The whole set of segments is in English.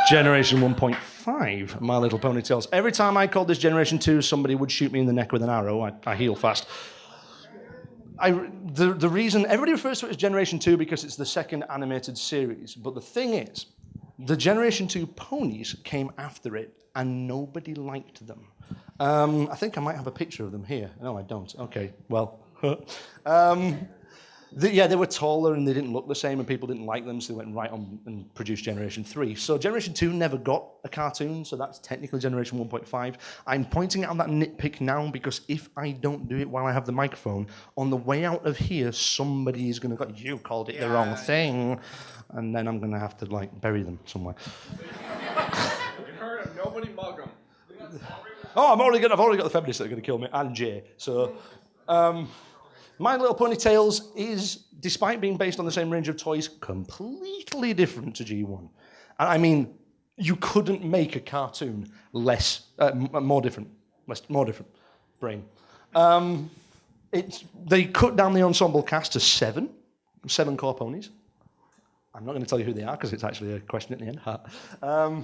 Generation 1.5, My Little Pony Tales. Every time I called this Generation 2, somebody would shoot me in the neck with an arrow. I heal fast. The reason everybody refers to it as Generation 2 because it's the second animated series, but the thing is, the Generation 2 ponies came after it, and nobody liked them. I think I might have a picture of them here. No, I don't. Okay, well. They were taller and they didn't look the same and people didn't like them, so they went right on and produced Generation 3. So Generation 2 never got a cartoon, so that's technically Generation 1.5. I'm pointing out that nitpick now because if I don't do it while I have the microphone, on the way out of here, somebody is going to go, you called it the wrong thing, and then I'm going to have to, like, bury them somewhere. You heard him, nobody mug him. Oh, I've already got the feminists that are going to kill me, and Jay, so... My Little Pony Tales is, despite being based on the same range of toys, completely different to G1. And I mean, you couldn't make a cartoon more different. Brain. They cut down the ensemble cast to seven core ponies. I'm not going to tell you who they are because it's actually a question at the end.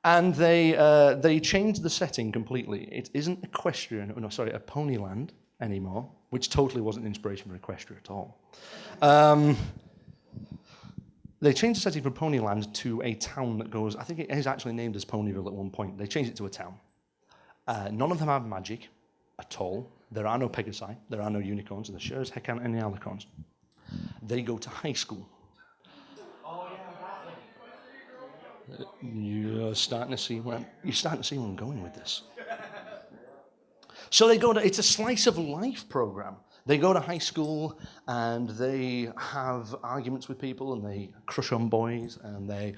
And they changed the setting completely. It isn't a Ponyland anymore, which totally wasn't inspiration for Equestria at all. They changed the setting from Ponyland to a town that goes, I think it is actually named as Ponyville at one point. They changed it to a town. None of them have magic at all. There are no Pegasi, there are no unicorns, and there sure as heck aren't any alicorns. They go to high school. You're starting to see where I'm going with this. So it's a slice of life program. They go to high school and they have arguments with people and they crush on boys and they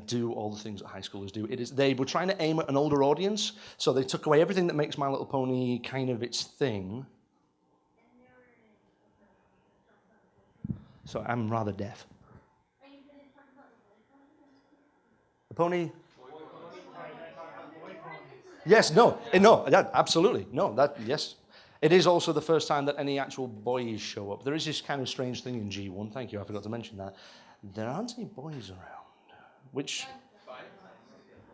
do all the things that high schoolers do. They were trying to aim at an older audience, so they took away everything that makes My Little Pony kind of its thing. So I'm rather deaf. The pony? Yes, absolutely. Yes. It is also the first time that any actual boys show up. There is this kind of strange thing in G1, thank you, I forgot to mention that. There aren't any boys around, which...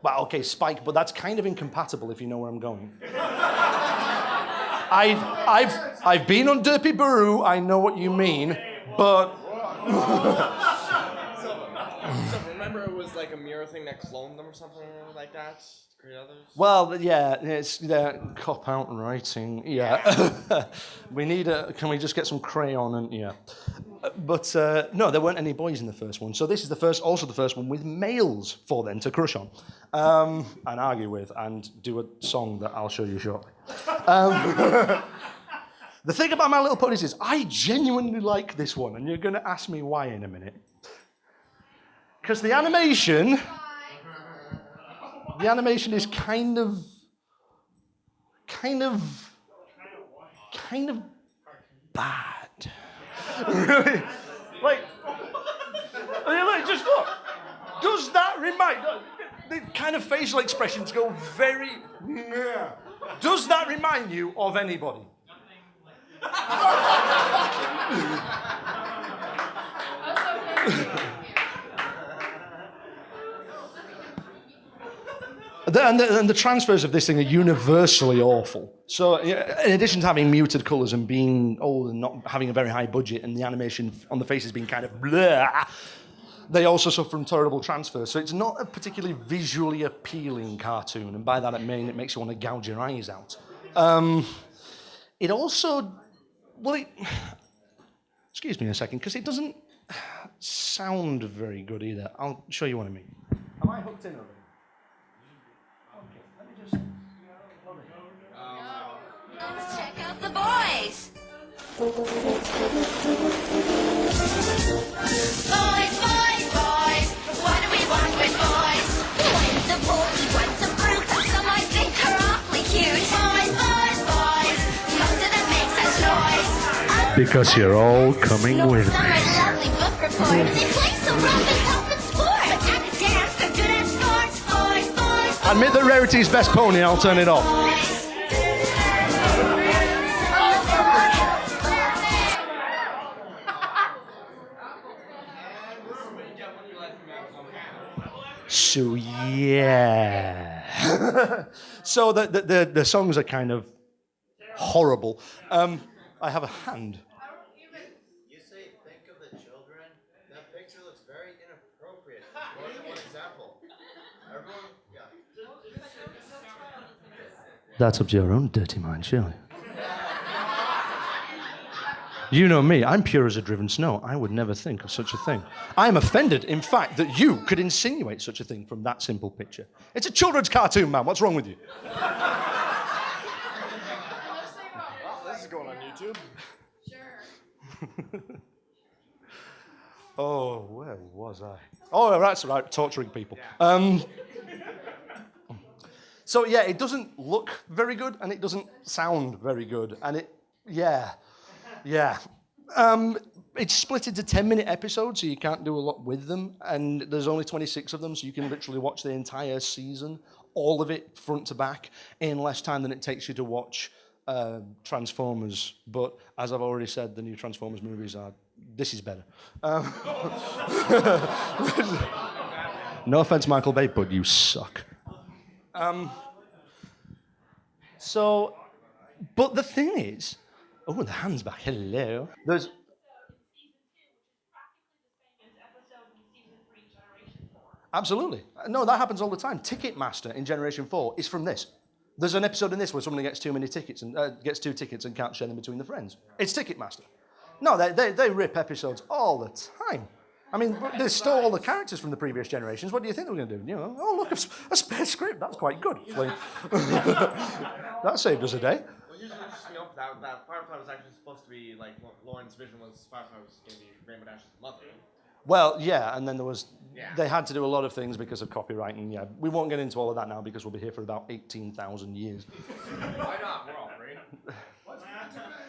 Well, okay, Spike, but that's kind of incompatible if you know where I'm going. I've been on Derpy Baru, I know what you mean, but... So remember it was like a mirror thing that cloned them or something like that? Others? Well, yeah, it's cop-out writing, yeah. Can we just get some crayon and, yeah. But, no, there weren't any boys in the first one, so this is also the first one with males for them to crush on and argue with and do a song that I'll show you shortly. The thing about My Little Ponies is I genuinely like this one, and you're going to ask me why in a minute. Because the animation is kind of bad. Really? Like, just look. Does that remind... The kind of facial expressions go very... Does that remind you of anybody? And the transfers of this thing are universally awful. So, in addition to having muted colours and being old and not having a very high budget and the animation on the faces being kind of blah, they also suffer from terrible transfers. So it's not a particularly visually appealing cartoon, and by that I mean it makes you want to gouge your eyes out. It also, excuse me a second, because it doesn't sound very good either. I'll show you what I mean. Am I hooked in already? Let's check out the boys. Boys, boys, boys. What do we want with boys? One's a bully, one's a brute. Some I think are awfully cute. Boys, boys, boys. Most of them makes us noise. Because you're all coming with me. Some are lovely book reports. They play so rough and tough in sport. But at the dance, they're good at sports. Boys, boys. Admit that Rarity's best pony, I'll turn it off. So yeah. So the songs are kind of horrible. I have a hand. You say think of the children. That picture looks very inappropriate. More than one example. Everyone, yeah. That's up to your own dirty mind, surely. You know me, I'm pure as a driven snow. I would never think of such a thing. I am offended, in fact, that you could insinuate such a thing from that simple picture. It's a children's cartoon, man. What's wrong with you? Well, this is going on YouTube. Oh, where was I? Oh, that's right, torturing people. So yeah, it doesn't look very good, and it doesn't sound very good, and yeah. It's split into 10-minute episodes, so you can't do a lot with them, and there's only 26 of them, so you can literally watch the entire season, all of it front to back, in less time than it takes you to watch Transformers. But as I've already said, the new Transformers movies this is better. No offense, Michael Bay, but you suck. But the thing is, oh, the hand's back. Hello. There's. Absolutely. No, that happens all the time. Ticketmaster in Generation 4 is from this. There's an episode in this where somebody gets too many tickets and gets 2 tickets and can't share them between the friends. It's Ticketmaster. No, they rip episodes all the time. I mean, they stole all the characters from the previous generations. What do you think they were going to do? You know, oh, look, a spare script. That's quite good. That saved us a day. Well, here's what's interesting enough that Firefly was actually supposed to be, like, Lauren's vision was Firefly was going to be Rainbow Dash's mother. Well, yeah, and then Yeah. they had to do a lot of things because of copyright, and yeah, we won't get into all of that now because we'll be here for about 18,000 years. Why not? We're all free.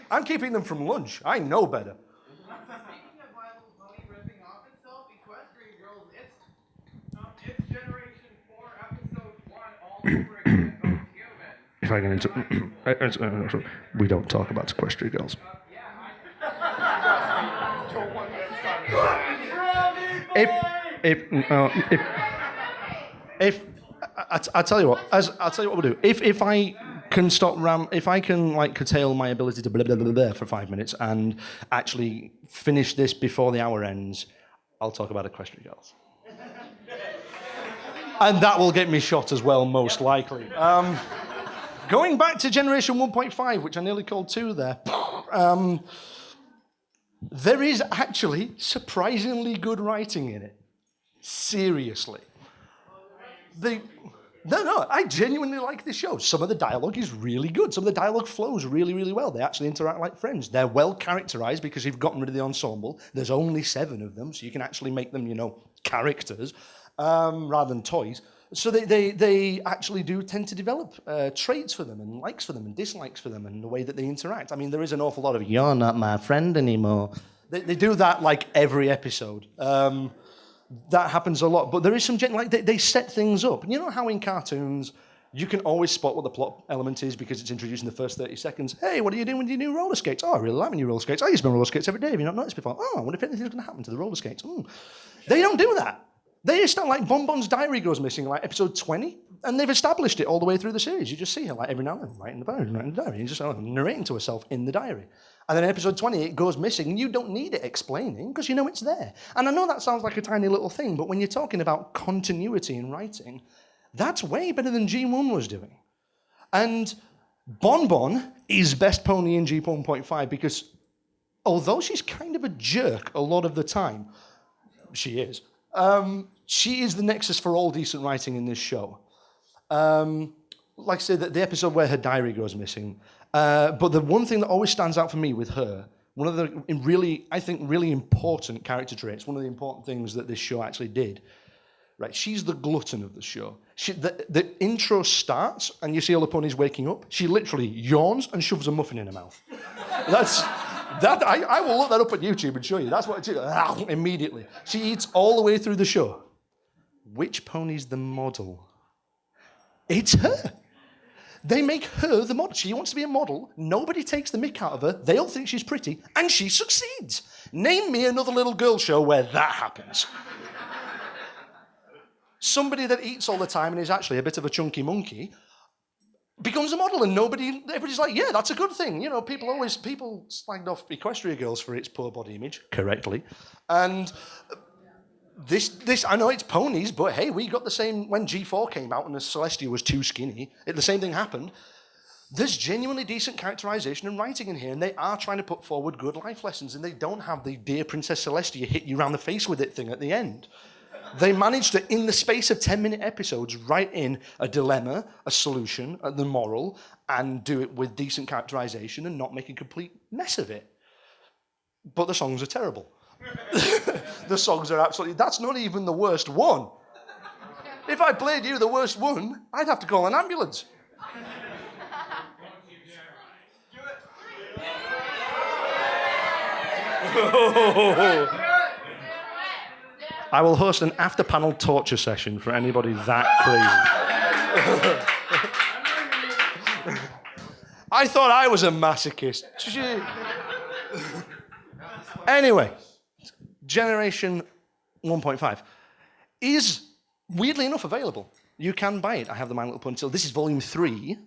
I'm keeping them from lunch. I know better. Speaking of My Little Pony ripping off itself, Equestrian Girls, it's Generation 4, Episode 1, all over again, both humans. If I can we don't talk about Equestrian Girls. I'll tell you what. I'll tell you what we'll do. If I can if I can like curtail my ability to blah blah blah blah for 5 minutes and actually finish this before the hour ends, I'll talk about Equestrian Girls. And that will get me shot as well, most likely. Going back to Generation 1.5, which I nearly called 2 there. There is actually surprisingly good writing in it. Seriously. No, I genuinely like this show. Some of the dialogue is really good. Some of the dialogue flows really, really well. They actually interact like friends. They're well characterized because you've gotten rid of the ensemble. There's only 7 of them, so you can actually make them, characters rather than toys. So they actually do tend to develop traits for them and likes for them and dislikes for them and the way that they interact. I mean, there is an awful lot of, you're not my friend anymore. They do that like every episode. That happens a lot. But there is some, they set things up. And you know how in cartoons, you can always spot what the plot element is because it's introduced in the first 30 seconds. Hey, what are you doing with your new roller skates? Oh, I really like my new roller skates. I used to wear roller skates every day. Have you not noticed before? Oh, I wonder if anything's going to happen to the roller skates. They don't do that. They start like Bonbon's diary goes missing, like episode 20, and they've established it all the way through the series. You just see her like every now and then writing the diary, and just narrating to herself in the diary. And then in episode 20, it goes missing, and you don't need it explaining because you know it's there. And I know that sounds like a tiny little thing, but when you're talking about continuity in writing, that's way better than G1 was doing. And Bonbon is best pony in G1.5 because although she's kind of a jerk a lot of the time, she is the nexus for all decent writing in this show. Like I said, the episode where her diary goes missing. But the one thing that always stands out for me with her, one of the really important character traits, one of the important things that this show actually did, right? She's the glutton of the show. The intro starts and you see all the ponies waking up. She literally yawns and shoves a muffin in her mouth. I will look that up on YouTube and show you. That's what it is. Immediately. She eats all the way through the show. Which pony's the model? It's her. They make her the model. She wants to be a model. Nobody takes the mick out of her. They all think she's pretty, and she succeeds. Name me another little girl show where that happens. somebody that eats all the time and is actually a bit of a chunky monkey becomes a model, and everybody's like, yeah, that's a good thing. You know, people slagged off Equestria Girls for its poor body image, correctly. And this, I know it's ponies, but hey, we got the same, when G4 came out and the Celestia was too skinny, the same thing happened. There's genuinely decent characterization and writing in here, and they are trying to put forward good life lessons, and they don't have the Dear Princess Celestia hit you round the face with it thing at the end. They managed to, in the space of 10-minute episodes, write in a dilemma, a solution, the moral, and do it with decent characterization and not make a complete mess of it. But the songs are terrible. The songs are absolutely... That's not even the worst one. If I played you the worst one, I'd have to call an ambulance. I will host an after-panel torture session for anybody that crazy. I thought I was a masochist. Anyway, Generation 1.5 is, weirdly enough, available. You can buy it. I have the My Little Pony. This is Volume 3.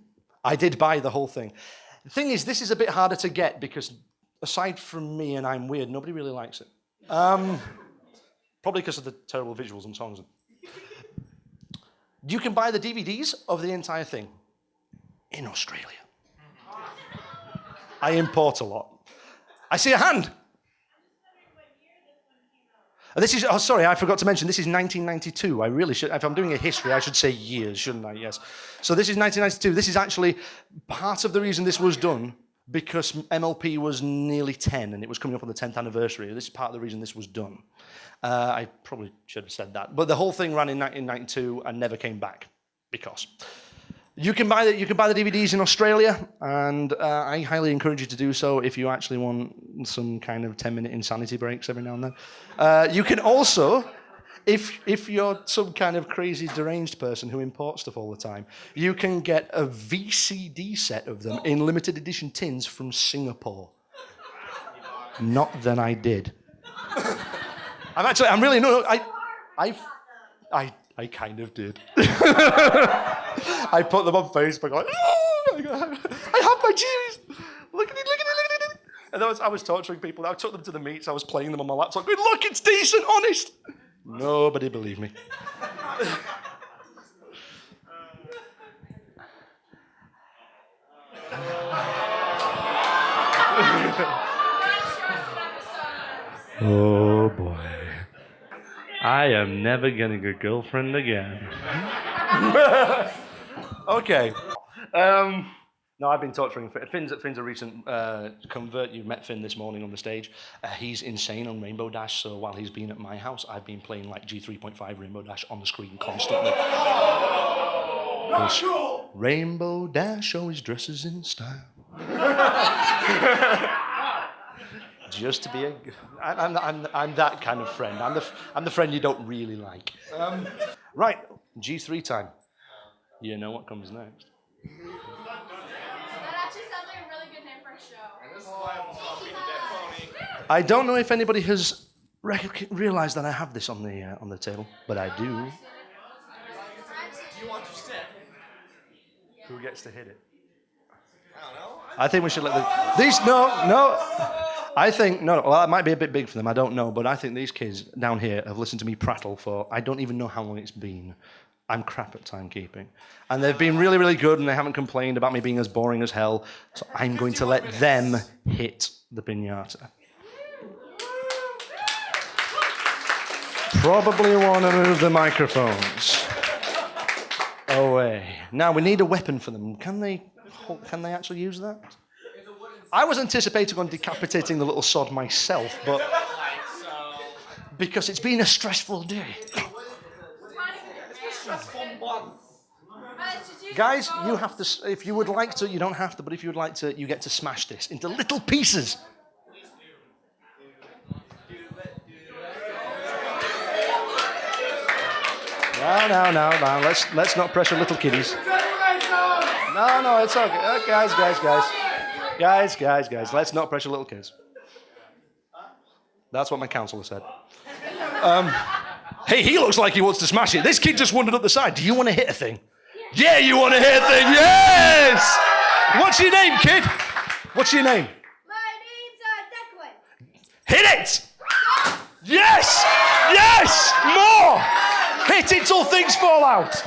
I did buy the whole thing. The thing is, this is a bit harder to get because, aside from me and I'm weird, nobody really likes it. Probably because of the terrible visuals and songs. You can buy the DVDs of the entire thing in Australia. I import a lot. I see a hand. This is, oh, sorry, I forgot to mention, this is 1992. I really should, if I'm doing a history, I should say years, shouldn't I? Yes. So this is 1992. This is actually part of the reason this was done, because MLP was nearly 10 and it was coming up on the 10th anniversary. This is part of the reason this was done. I probably should have said that. But the whole thing ran in 1992 and never came back because. You can buy the DVDs in Australia, and I highly encourage you to do so if you actually want some kind of 10-minute insanity breaks every now and then. You can also, if you're some kind of crazy deranged person who imports stuff all the time, you can get a VCD set of them in limited edition tins from Singapore. Not that I did. I kind of did. I put them on Facebook like, oh, I have my Jews. Look at it. And I was torturing people. I took them to the meets. I was playing them on my laptop. Going, look, it's decent, honest. Nobody believed me. Oh boy. I am never getting a girlfriend again. Okay. No, I've been torturing Finn. Finn's a recent convert. You met Finn this morning on the stage. He's insane on Rainbow Dash, so while he's been at my house, I've been playing like G3.5 Rainbow Dash on the screen constantly. Rainbow Dash always dresses in style. Just to be I'm that kind of friend. I'm the friend you don't really like. Right, G3 time. You know what comes next. That actually sounds like a really good name for a show. I don't know if anybody has realized that I have this on the table, but I do. Do you want to sit? Who gets to hit it? I don't know. I think we should let these. No. I think no. Well, it might be a bit big for them. I don't know, but I think these kids down here have listened to me prattle for I don't even know how long it's been. I'm crap at timekeeping, and they've been really, really good, and they haven't complained about me being as boring as hell. So I'm going to let them hit the pinata. Probably want to move the microphones away. Now we need a weapon for them. Can they actually use that? I was anticipating on decapitating the little sod myself, but because it's been a stressful day. Guys, you have to, if you would like to, you don't have to, but if you would like to, you get to smash this into little pieces. No, let's not pressure little kiddies. No, it's okay. Guys, let's not pressure little kids. That's what my counselor said. Hey, he looks like he wants to smash it. This kid just wandered up the side. Do you want to hit a thing? Yeah, you want to hit a thing. Yes! What's your name, kid? What's your name? My name's Declan. Hit it! Yes! Yes! More! Hit it till things fall out.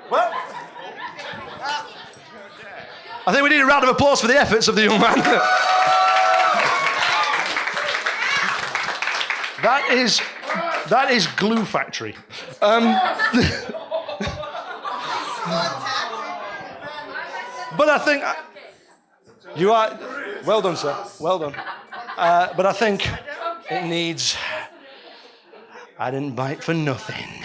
Well, I think we need a round of applause for the efforts of the young man. That is Glue Factory. But I think you are well done, sir. Well done. But I think it needs. I didn't bite for nothing.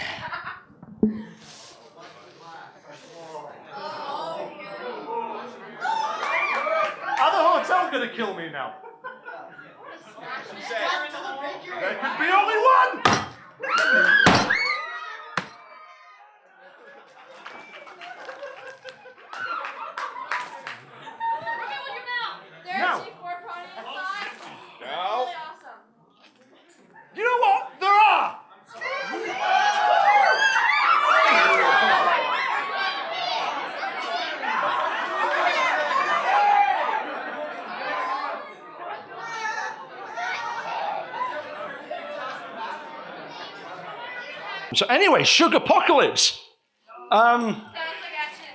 Are the hotel gonna kill me now? There could be only one! There's No. actually 4 ponies inside. No. Really awesome. You know what? There are! So anyway, Sugar Apocalypse. Sounds like action.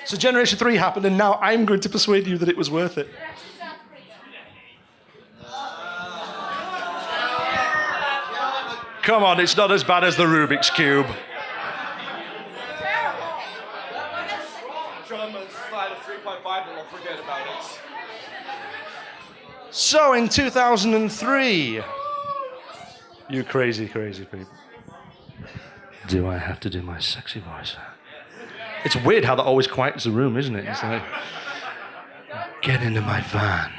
So Generation 3 happened, and now I'm going to persuade you that it was worth it. It actually sounds pretty good. Come on, it's not as bad as the Rubik's Cube. Terrible. Show them a slide of 3.5 and they'll forget about it. So in 2003, you crazy, crazy people. Do I have to do my sexy voice? It's weird how that always quiets the room, isn't it? It's like, get into my van.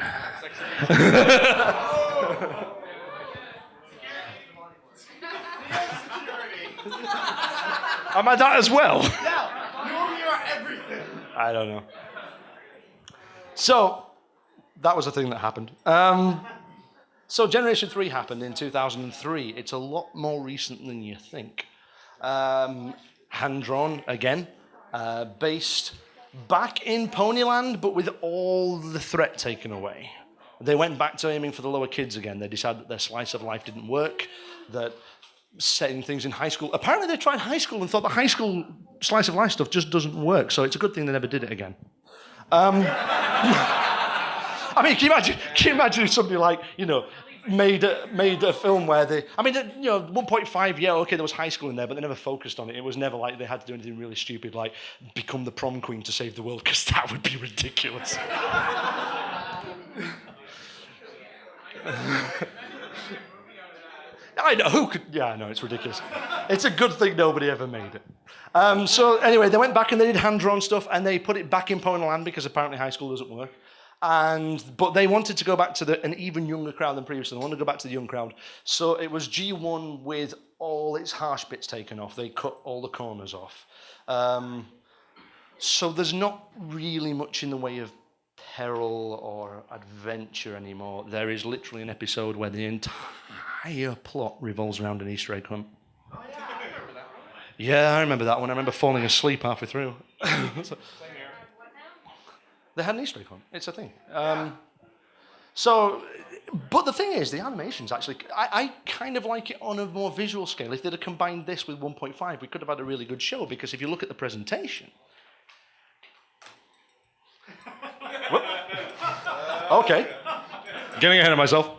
Am I that as well? I don't know. So, that was a thing that happened. So Generation 3 happened in 2003. It's a lot more recent than you think. Hand-drawn, again, based back in Ponyland, but with all the threat taken away. They went back to aiming for the lower kids again. They decided that their slice of life didn't work, that setting things in high school... Apparently they tried high school and thought the high school slice of life stuff just doesn't work, so it's a good thing they never did it again. I mean, can you imagine if somebody like, made a film where they... I mean, 1.5, yeah, okay, there was high school in there, but they never focused on it. It was never like they had to do anything really stupid, like become the prom queen to save the world, because that would be ridiculous. I know, who could... Yeah, I know, it's ridiculous. It's a good thing nobody ever made it. So anyway, they went back and they did hand-drawn stuff, and they put it back in Ponyland because apparently high school doesn't work. But they wanted to go back to an even younger crowd than previously. They wanted to go back to the young crowd. So it was G1 with all its harsh bits taken off. They cut all the corners off. So there's not really much in the way of peril or adventure anymore. There is literally an episode where the entire plot revolves around an Easter egg hunt. Oh, yeah, I remember that one. Yeah, I remember that one. I remember falling asleep halfway through. They had an Easter egg hunt. It's a thing. But the thing is, the animation's actually... I kind of like it on a more visual scale. If they'd have combined this with 1.5, we could have had a really good show, because if you look at the presentation... Okay. Getting ahead of myself.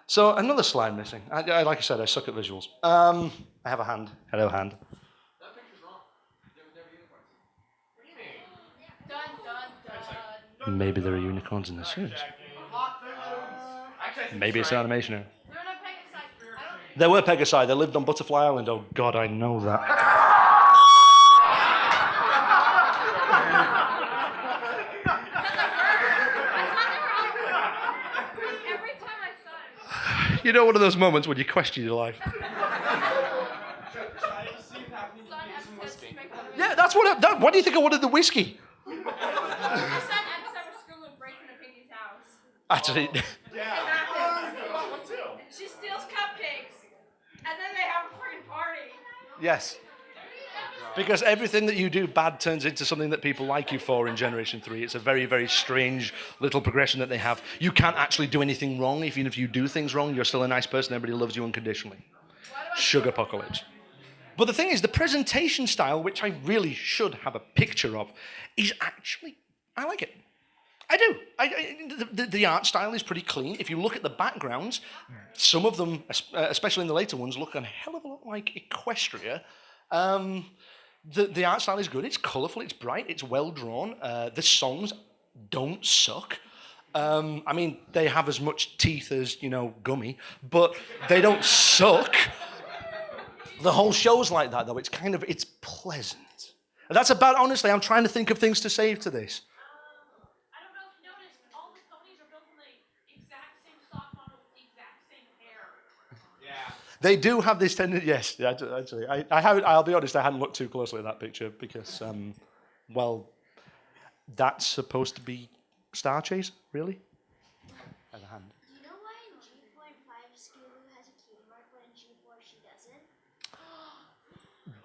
So, another slide missing. Like I said, I suck at visuals. I have a hand. Hello, hand. That picture's wrong. There were never unicorns. What do you mean? Dun, dun, dun. Maybe there are unicorns in the series. Actually, I think Maybe it's an animation error. There are no Pegasi. I don't... There were Pegasi. They lived on Butterfly Island. Oh, God, I know that. Every time I saw it. You know, one of those moments when you question your life. Yeah, that's what. Why do you think I wanted the whiskey? My son at summer school and breaks into Pinky's house. Actually, She steals cupcakes, and then they have a freaking party. yes. Because everything that you do bad turns into something that people like you for in Generation 3. It's a very, very strange little progression that they have. You can't actually do anything wrong. Even if you do things wrong, you're still a nice person. Everybody loves you unconditionally. Sugar apocalypse. But the thing is, the presentation style, which I really should have a picture of, is actually, I like it. I do. The art style is pretty clean. If you look at the backgrounds, some of them, especially in the later ones, look a hell of a lot like Equestria. The art style is good. It's colourful. It's bright. It's well drawn. The songs don't suck. I mean, they have as much teeth as, gummy, but they don't suck. The whole show's like that, though. It's pleasant. And that's about, honestly, I'm trying to think of things to say to this. I don't know if you noticed, all the ponies are built from the exact same stock model with the exact same hair. Yeah. They do have this tendency, yes, actually. I'll be honest, I hadn't looked too closely at that picture because, that's supposed to be Star Chase, really? As a hand. Do you know why in G4 and 5 Scooby has a cutie mark, but in G4 she doesn't?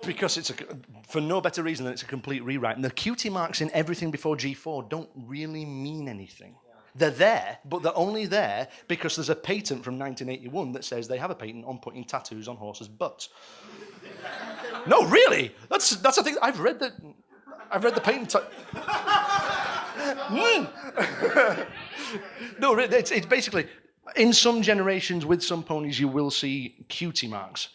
Because for no better reason than it's a complete rewrite. And the cutie marks in everything before G4 don't really mean anything. They're there, but they're only there because there's a patent from 1981 that says they have a patent on putting tattoos on horses' butts. No, really? That's a thing. I've read the patent. No, it's basically, in some generations with some ponies you will see cutie marks.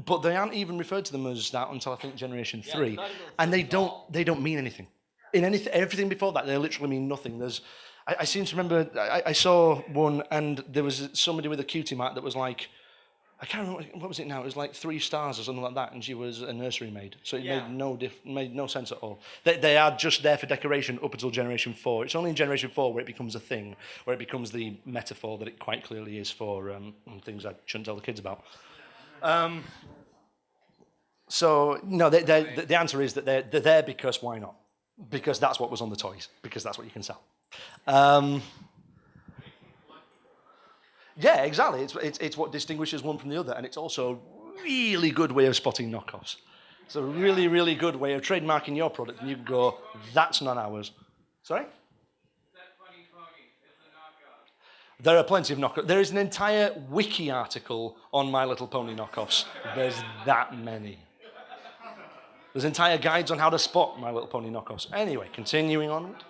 But they aren't even referred to them as that until I think Generation 3. And they don't mean anything. In everything before that, they literally mean nothing. I seem to remember, I saw one and there was somebody with a cutie mark that was like, I can't remember, what was it now? It was like 3 stars or something like that, and she was a nursery maid. So it made no sense at all. They are just there for decoration up until Generation 4. It's only in Generation 4 where it becomes a thing, where it becomes the metaphor that it quite clearly is for things I shouldn't tell the kids about. So, no, the answer is that they're there because why not? Because that's what was on the toys, because that's what you can sell. Yeah, exactly. It's what distinguishes one from the other, and it's also a really good way of spotting knockoffs. It's a really, really good way of trademarking your product, and you can go, that's not ours. Sorry? That funny pony. It's a knockoff. There are plenty of knockoffs. There is an entire wiki article on My Little Pony knockoffs. There's that many. There's entire guides on how to spot My Little Pony knockoffs. Anyway, continuing onward.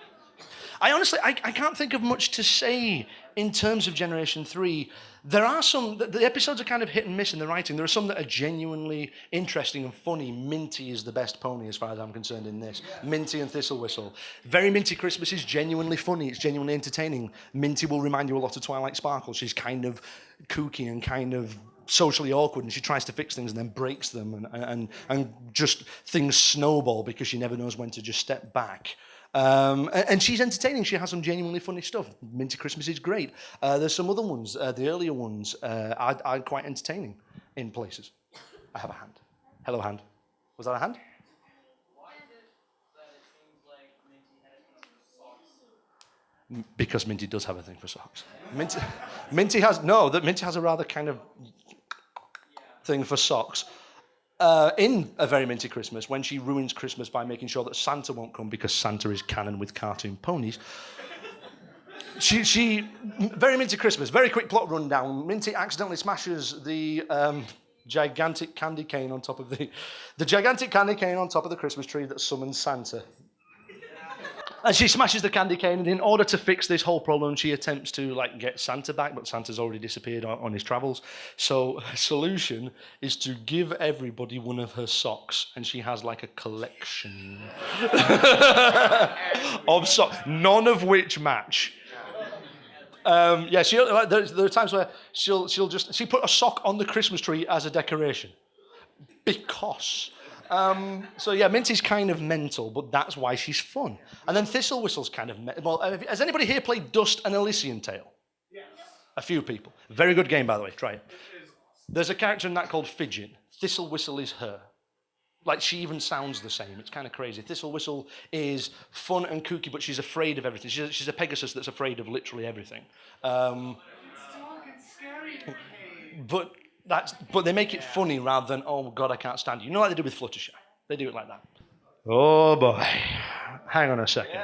I can't think of much to say in terms of Generation 3. There are some, the episodes are kind of hit and miss in the writing. There are some that are genuinely interesting and funny. Minty is the best pony as far as I'm concerned in this. Minty and Thistle Whistle. Very Minty Christmas is genuinely funny. It's genuinely entertaining. Minty will remind you a lot of Twilight Sparkle. She's kind of kooky and kind of socially awkward, and she tries to fix things and then breaks them, and just things snowball because she never knows when to just step back. And she's entertaining. She has some genuinely funny stuff. Minty Christmas is great. There's some other ones, the earlier ones, are quite entertaining in places. I have a hand. Hello, hand. Was that a hand? Why is it that it seems like Minty has a thing for socks? Because Minty does have a thing for socks. Minty has a rather kind of thing for socks. In A Very Minty Christmas, when she ruins Christmas by making sure that Santa won't come because Santa is canon with cartoon ponies, she Very Minty Christmas, very quick plot rundown. Minty accidentally smashes the gigantic candy cane on top of the gigantic candy cane on top of the Christmas tree that summons Santa. And she smashes the candy cane, and in order to fix this whole problem, she attempts to get Santa back, but Santa's already disappeared on his travels. So her solution is to give everybody one of her socks, and she has a collection of socks, none of which match. There are times where she put a sock on the Christmas tree as a decoration because. Minty's kind of mental, but that's why she's fun. And then Thistle Whistle's kind of... has anybody here played Dust and Elysian Tale? Yes. A few people. Very good game, by the way. Try it. There's a character in that called Fidget. Thistle Whistle is her. Like, she even sounds the same. It's kind of crazy. Thistle Whistle is fun and kooky, but she's afraid of everything. She's a Pegasus that's afraid of literally everything. But they make it funny rather than, oh, God, I can't stand you. You know what they do with Fluttershy? They do it like that. Oh, boy. Hang on a second.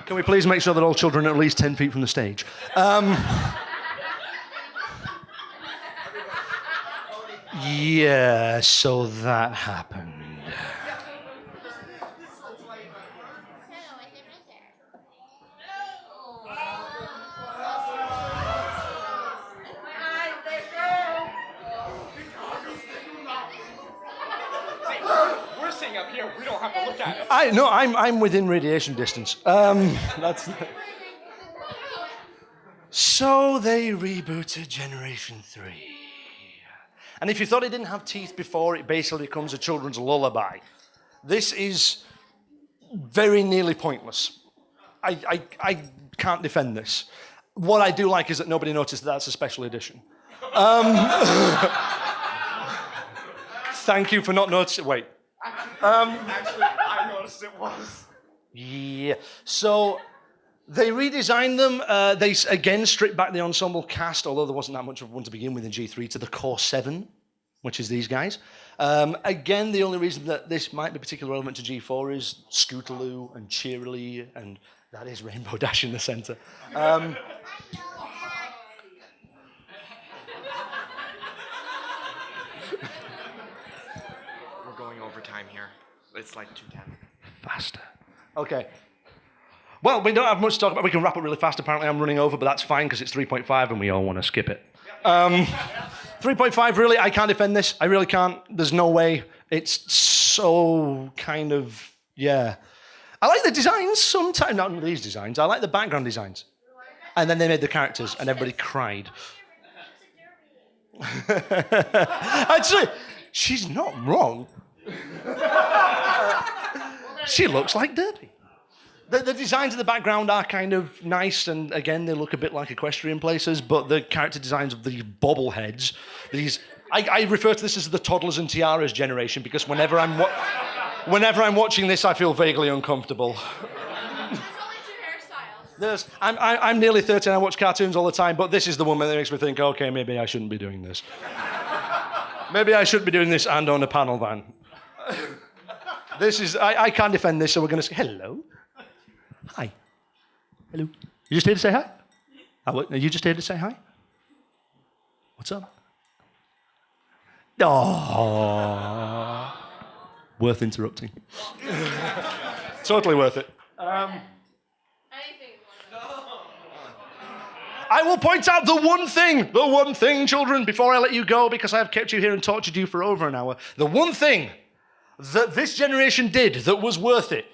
Can we please make sure that all children are at least 10 feet from the stage? Yeah, so that happened. We're sitting up here. We don't have to look at it. I'm within radiation distance. That's. So they rebooted Generation 3. And if you thought it didn't have teeth before, it basically becomes a children's lullaby. This is very nearly pointless. I can't defend this. What I do like is that nobody noticed that that's a special edition. Thank you for not noticing. Wait. Actually, I noticed it was. Yeah. So they redesigned them. They again stripped back the ensemble cast, although there wasn't that much of one to begin with in G3, to the core 7, which is these guys. Again, the only reason that this might be particularly relevant to G4 is Scootaloo and Cheerilee, and that is Rainbow Dash in the center. We're going over time here. It's like 2:10. Faster. Okay. Well, we don't have much to talk about. We can wrap up really fast. Apparently, I'm running over, but that's fine because it's 3.5 and we all want to skip it. 3.5, really, I can't defend this. I really can't. There's no way. It's so kind of, yeah. I like the designs sometimes. Not these designs. I like the background designs. And then they made the characters and everybody cried. Actually, she's not wrong. She looks like Derby. The designs of the background are kind of nice, and again, they look a bit like equestrian places, but the character designs of these bobbleheads, I refer to this as the toddlers and tiaras generation, because whenever I'm watching this, I feel vaguely uncomfortable. There's only 2 hairstyles. I'm nearly 30 and I watch cartoons all the time, but this is the one that makes me think, okay, maybe I shouldn't be doing this. Maybe I shouldn't be doing this and on a panel van. This is, I can't defend this, so we're going to say, hello. Hi. Hello. You just here to say hi? Are you just here to say hi? What's up? Oh, worth interrupting. Totally worth it. Anything. I will point out the one thing, children, before I let you go, because I have kept you here and tortured you for over an hour. The one thing that this generation did that was worth it.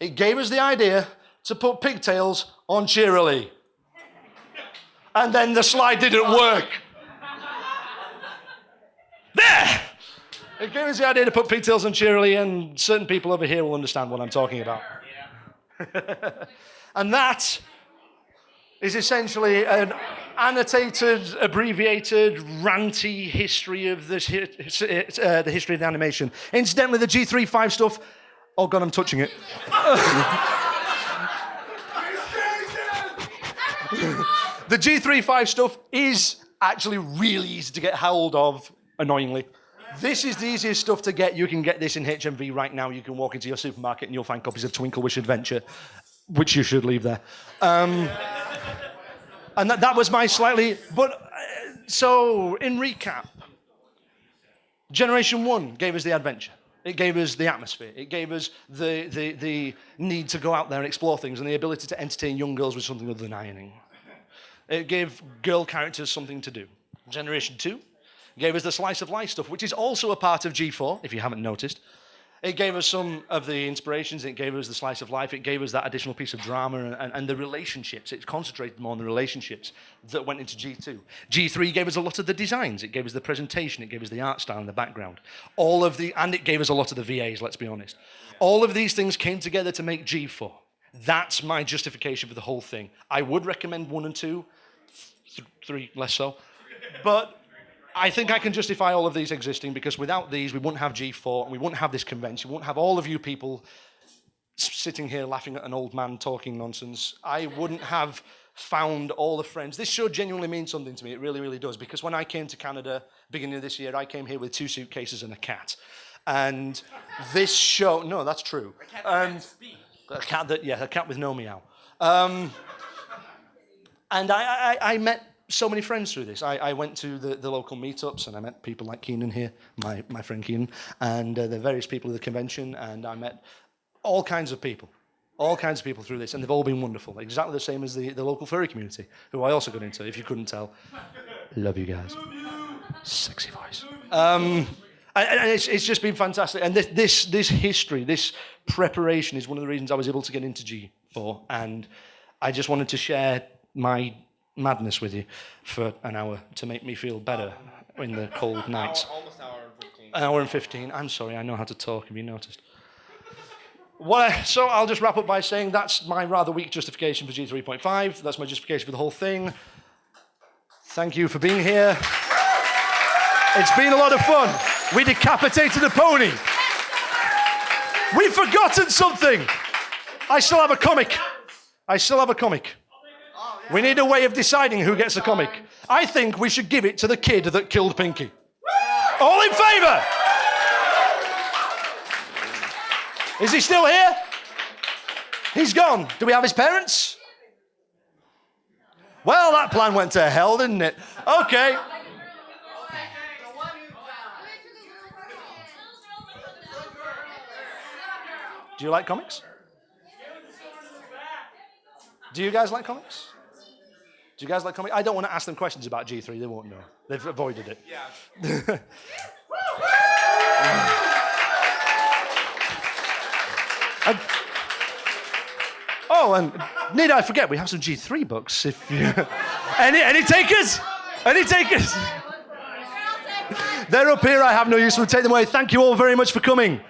It gave us the idea to put pigtails on Cheerilee. And then the slide didn't work. There! It gave us the idea to put pigtails on Cheerilee, and certain people over here will understand what I'm talking about. Yeah. And that is essentially an annotated, abbreviated, ranty history of the history of the animation. Incidentally, the G3-5 stuff, oh God, I'm touching it. The G3-5 stuff is actually really easy to get hold of, annoyingly. This is the easiest stuff to get. You can get this in HMV right now. You can walk into your supermarket and you'll find copies of Twinkle Wish Adventure, which you should leave there. And that was my slightly... But, so, in recap, Generation 1 gave us the adventure. It gave us the atmosphere. It gave us the need to go out there and explore things and the ability to entertain young girls with something other than ironing. It gave girl characters something to do. Generation 2 gave us the slice of life stuff, which is also a part of G4, if you haven't noticed. It gave us some of the inspirations. It gave us the slice of life. It gave us that additional piece of drama and the relationships. It concentrated more on the relationships that went into G2. G3 gave us a lot of the designs. It gave us the presentation. It gave us the art style and the background. And it gave us a lot of the VAs, let's be honest. All of these things came together to make G4. That's my justification for the whole thing. I would recommend 1 and 2, 3 less so. But I think I can justify all of these existing because without these, we wouldn't have G4 and we wouldn't have this convention. We wouldn't have all of you people sitting here laughing at an old man talking nonsense. I wouldn't have found all the friends. This show genuinely means something to me. It really, really does. Because when I came to Canada beginning of this year, I came here with 2 suitcases and a cat. And this show, no, that's true. A cat with no meow. And I met so many friends through this. I went to the local meetups and I met people like Keenan here, my friend Keenan, and the various people at the convention, and I met all kinds of people through this, and they've all been wonderful, exactly the same as the local furry community, who I also got into, if you couldn't tell. Love you guys. Sexy voice. And it's just been fantastic, and this history, this preparation is one of the reasons I was able to get into G4, and I just wanted to share my madness with you for an hour to make me feel better in the cold nights. Almost an hour and 15. An hour and 15. I'm sorry, I know how to talk, have you noticed? So I'll just wrap up by saying that's my rather weak justification for G3.5. That's my justification for the whole thing. Thank you for being here. It's been a lot of fun. We decapitated a pony. We've forgotten something. I still have a comic. We need a way of deciding who gets a comic. I think we should give it to the kid that killed Pinky. All in favour? Is he still here? He's gone. Do we have his parents? Well, that plan went to hell, didn't it? Okay. Do you like comics? Do you guys like comics? Do you guys like comics? I don't want to ask them questions about G3. They won't know. They've avoided it. Yeah. And need I forget, we have some G3 books. If you any takers? Any takers? They're up here. I have no use. We'll take them away. Thank you all very much for coming.